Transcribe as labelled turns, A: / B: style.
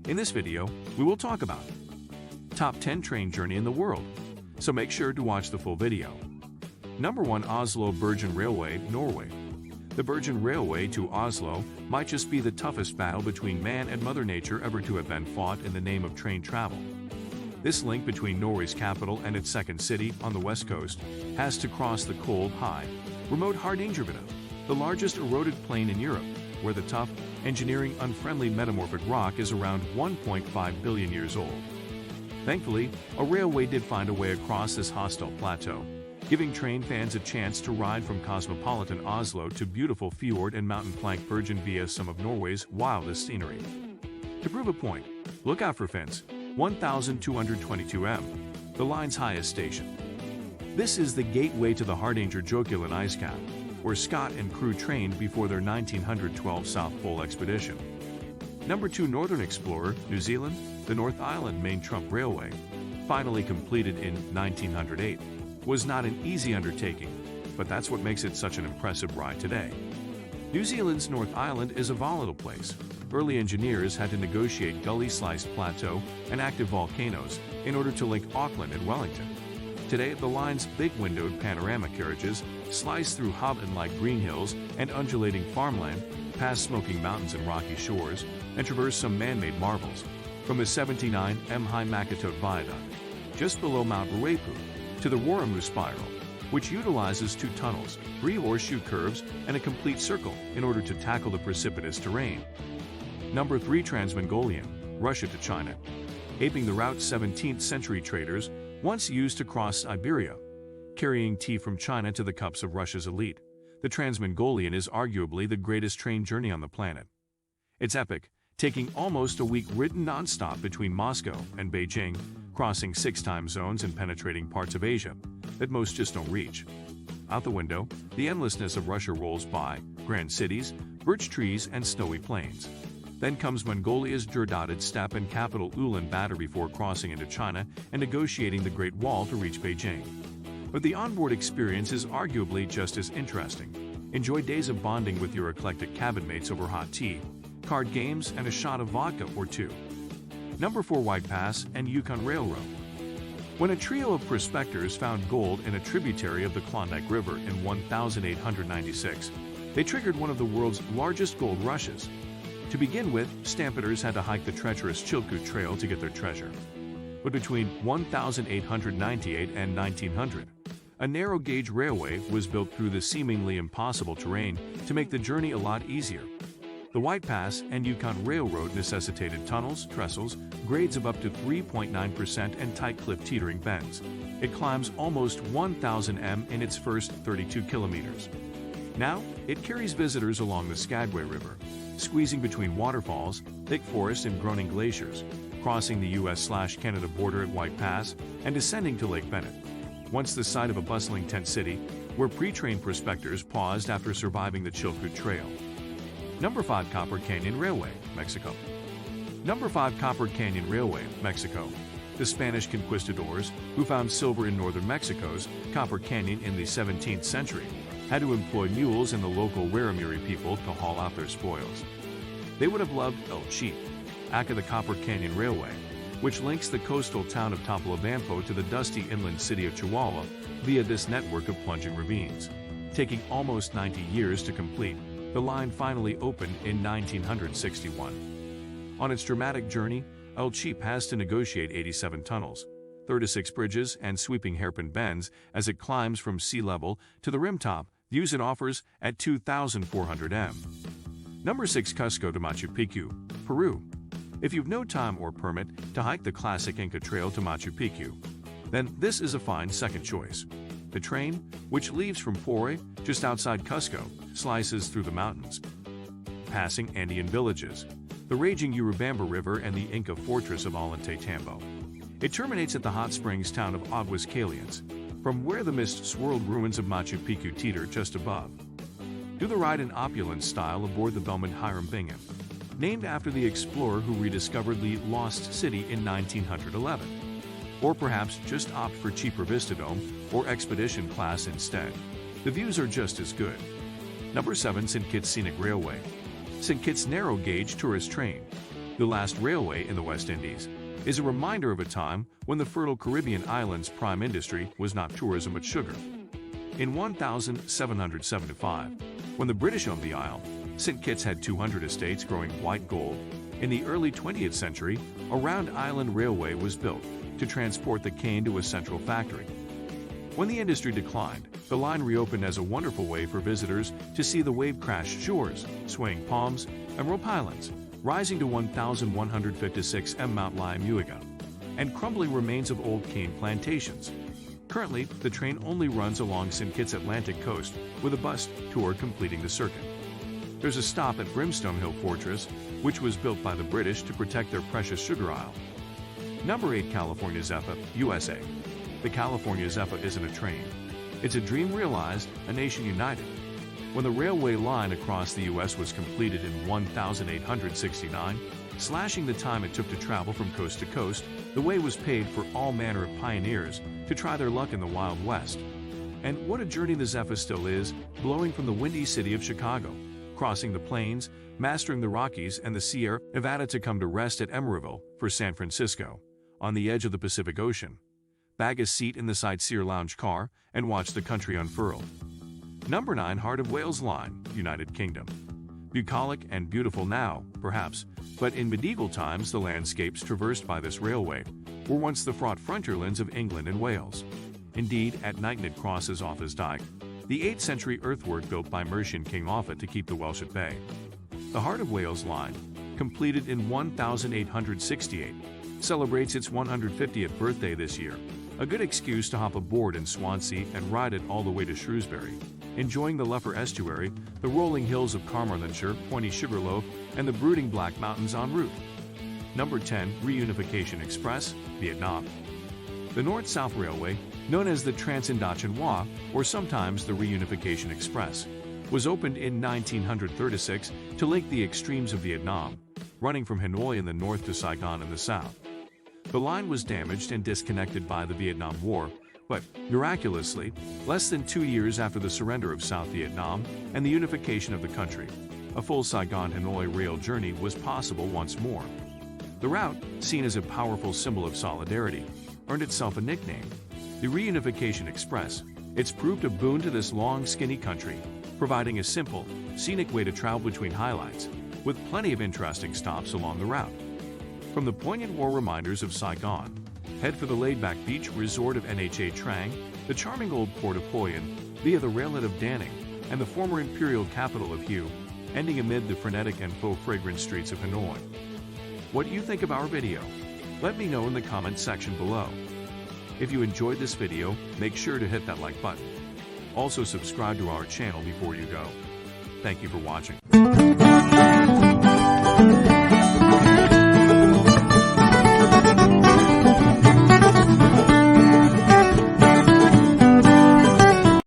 A: In this video, we will talk about Top 10 Train Journey in the World, so make sure to watch the full video. Number 1. Oslo-Bergen Railway, Norway. The Bergen Railway to Oslo might just be the toughest battle between man and Mother Nature ever to have been fought in the name of train travel. This link between Norway's capital and its second city on the west coast has to cross the cold, high, remote Hardangervidda, the largest eroded plain in Europe, where the tough, engineering unfriendly metamorphic rock is around 1.5 billion years old. Thankfully, a railway did find a way across this hostile plateau, giving train fans a chance to ride from cosmopolitan Oslo to beautiful fjord and mountain plank Bergen via some of Norway's wildest scenery. To prove a point, look out for fence 1,222 m, the line's highest station. This is the gateway to the Hardanger-Jokulan ice cap, where Scott and crew trained before their 1912 South Pole expedition. Number 2. Northern Explorer, New Zealand. The North Island Main Trunk Railway, finally completed in 1908, was not an easy undertaking, but that's what makes it such an impressive ride today. New Zealand's North Island is a volatile place. Early engineers had to negotiate gully-sliced plateau and active volcanoes in order to link Auckland and Wellington. Today, the line's big-windowed panorama carriages slice through Hobbiton-like green hills and undulating farmland, past smoking mountains and rocky shores, and traverse some man-made marvels, from the 79 m high Makatote Viaduct, just below Mount Ruapu, to the Waramu Spiral, which utilizes 2 tunnels, 3 horseshoe curves, and a complete circle in order to tackle the precipitous terrain. Number 3. Trans-Mongolian, Russia to China. Aping the route 17th century traders once used to cross Siberia, carrying tea from China to the cups of Russia's elite, the Trans-Mongolian is arguably the greatest train journey on the planet. It's epic, taking almost a week ridden non-stop between Moscow and Beijing, crossing 6 time zones and penetrating parts of Asia that most just don't reach. Out the window, the endlessness of Russia rolls by, grand cities, birch trees, and snowy plains. Then comes Mongolia's dirt-dotted steppe and capital Ulaanbaatar before crossing into China and negotiating the Great Wall to reach Beijing. But the onboard experience is arguably just as interesting. Enjoy days of bonding with your eclectic cabin mates over hot tea, card games, and a shot of vodka or 2. Number 4. White Pass and Yukon Railroad. When a trio of prospectors found gold in a tributary of the Klondike River in 1896, they triggered one of the world's largest gold rushes. To begin with, stampeders had to hike the treacherous Chilkoot Trail to get their treasure. But between 1898 and 1900, a narrow-gauge railway was built through the seemingly impossible terrain to make the journey a lot easier. The White Pass and Yukon Railroad necessitated tunnels, trestles, grades of up to 3.9% and tight cliff teetering bends. It climbs almost 1,000 m in its first 32 kilometers. Now, it carries visitors along the Skagway River, squeezing between waterfalls, thick forest, and groaning glaciers, crossing the US/Canada border at White Pass and descending to Lake Bennett, once the site of a bustling tent city where pre-trained prospectors paused after surviving the Chilkoot Trail. Number 5. Copper Canyon Railway, Mexico. Number 5. Copper Canyon Railway, Mexico. The Spanish conquistadors, who found silver in northern Mexico's Copper Canyon in the 17th century, had to employ mules and the local Raramuri people to haul out their spoils. They would have loved El Cheap, aka the Copper Canyon Railway, which links the coastal town of Topolobampo to the dusty inland city of Chihuahua via this network of plunging ravines. Taking almost 90 years to complete, the line finally opened in 1961. On its dramatic journey, El Cheap has to negotiate 87 tunnels, 36 bridges, and sweeping hairpin bends as it climbs from sea level to the rim top, views it offers at 2,400 m. Number 6. Cusco to Machu Picchu, Peru. If you've no time or permit to hike the classic Inca Trail to Machu Picchu, then this is a fine second choice. The train, which leaves from Pore, just outside Cusco, slices through the mountains, passing Andean villages, the raging Urubamba River, and the Inca fortress of Ollantaytambo. It terminates at the hot springs town of Aguas Calientes, from where the mist-swirled ruins of Machu Picchu teeter just above. Do the ride in opulent style aboard the Bellman Hiram Bingham, named after the explorer who rediscovered the Lost City in 1911. Or perhaps just opt for cheaper Vistadome or Expedition class instead. The views are just as good. Number 7. St. Kitts Scenic Railway. St. Kitts narrow-gauge tourist train. the last railway in the West Indies, is a reminder of a time when the fertile Caribbean islands' prime industry was not tourism but sugar. In 1775, when the British owned the isle, St. Kitts had 200 estates growing white gold. In the early 20th century, a round island railway was built to transport the cane to a central factory. When the industry declined, the line reopened as a wonderful way for visitors to see the wave-crashed shores, swaying palms, and rope islands, rising to 1,156 m Mount Liamuiga, and crumbling remains of old cane plantations. Currently, the train only runs along St. Kitts' Atlantic coast, with a bus tour completing the circuit. There's a stop at Brimstone Hill Fortress, which was built by the British to protect their precious sugar isle. Number 8. California Zephyr, USA. The California Zephyr isn't a train. It's a dream realized, a nation united. When the railway line across the U.S. was completed in 1869, slashing the time it took to travel from coast to coast, the way was paved for all manner of pioneers to try their luck in the Wild West. And what a journey the Zephyr still is, blowing from the windy city of Chicago, crossing the plains, mastering the Rockies and the Sierra Nevada to come to rest at Emeryville for San Francisco, on the edge of the Pacific Ocean. Bag a seat in the Sightseer Lounge car and watch the country unfurl. Number 9. Heart of Wales Line, United Kingdom. Bucolic and beautiful now, perhaps, but in medieval times the landscapes traversed by this railway were once the fraught frontierlands of England and Wales. Indeed, at Knighton it crosses Offa's Dyke, the 8th century earthwork built by Mercian King Offa to keep the Welsh at bay. The Heart of Wales Line, completed in 1868, celebrates its 150th birthday this year, a good excuse to hop aboard in Swansea and ride it all the way to Shrewsbury, enjoying the Lougher Estuary, the rolling hills of Carmarthenshire, pointy Sugarloaf, and the brooding Black Mountains en route. Number 10. Reunification Express, Vietnam. The North-South Railway, known as the Trans-Indochinois, or sometimes the Reunification Express, was opened in 1936 to link the extremes of Vietnam, running from Hanoi in the north to Saigon in the south. The line was damaged and disconnected by the Vietnam War, but, miraculously, less than 2 years after the surrender of South Vietnam and the unification of the country, a full Saigon-Hanoi rail journey was possible once more. The route, seen as a powerful symbol of solidarity, earned itself a nickname, the Reunification Express. It's proved a boon to this long, skinny country, providing a simple, scenic way to travel between highlights, with plenty of interesting stops along the route. From the poignant war reminders of Saigon, head for the laid-back beach resort of Nha Trang, the charming old port of Hoi An, via the raillet of Da Nang, and the former imperial capital of Hue, ending amid the frenetic and faux-fragrant streets of Hanoi. What do you think of our video? Let me know in the comments section below. If you enjoyed this video, make sure to hit that like button. Also subscribe to our channel before you go. Thank you for watching.